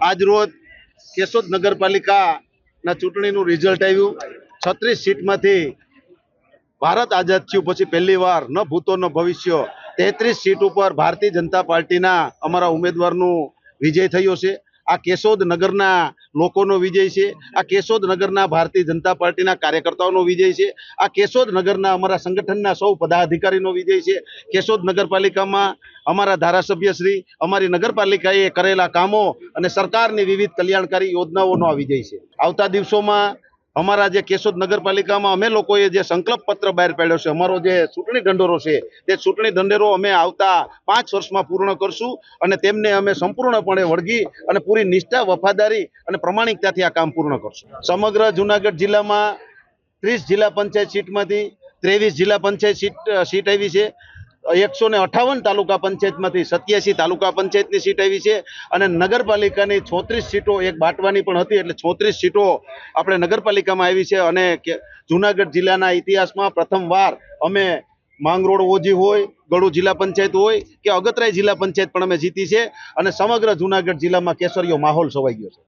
આજ રોજ કેશોદ નગરપાલિકાના ચૂંટણીનું રિઝલ્ટ આવ્યું। 36 સીટમાંથી ભારત આઝાદ થયું પછી પહેલી વાર ન ભૂતો ન ભવિષ્ય 33 સીટ ઉપર ભારતીય જનતા પાર્ટીના અમારા ઉમેદવારનું વિજય થયો છે। આ કેશોદ નગરના લોકોનો વિજય છે। આ કેશોદ નગરના ભારતીય જનતા પાર્ટીના કાર્યકર્તાઓનો વિજય છે। આ કેશોદ નગરના અમારા સંગઠનના સૌ પદાધિકારીનો વિજય છે। કેશોદ નગરપાલિકામાં અમારા ધારાસભ્યશ્રી અમારી નગરપાલિકાએ કરેલા કામો અને સરકારની વિવિધ કલ્યાણકારી યોજનાઓનો આ વિજય છે। આવતા દિવસોમાં અમારા જે કેશોદ નગરપાલિકામાં અમે લોકોએ જે સંકલ્પ પત્ર બહાર પાડ્યો છે, અમારો જે ચૂંટણી ઢંઢેરો છે, તે ચૂંટણી ઢંઢેરો અમે આવતા 5 વર્ષમાં પૂર્ણ કરશું અને તેમને અમે સંપૂર્ણપણે વળગી અને પૂરી નિષ્ઠા, વફાદારી અને પ્રમાણિકતાથી આ કામ પૂર્ણ કરશું। સમગ્ર જૂનાગઢ જિલ્લામાં 30 જિલ્લા પંચાયત સીટમાંથી 23 જિલ્લા પંચાયત સીટ આવી છે। 158 તાલુકા પંચાયતમાંથી 87 તાલુકા પંચાયતની સીટ આવી છે અને નગરપાલિકાની 36 સીટો એક બાટવાની પણ હતી, એટલે 36 સીટો આપણે નગરપાલિકામાં આવી છે। અને જૂનાગઢ જિલ્લાના ઇતિહાસમાં પ્રથમવાર અમે માંગરોળ ઓજી હોય, ગળુ જિલ્લા પંચાયત હોય કે અગતરાય જિલ્લા પંચાયત પણ અમે જીતી છે અને સમગ્ર જૂનાગઢ જિલ્લામાં કેસરીયો માહોલ છવાઈ ગયો છે।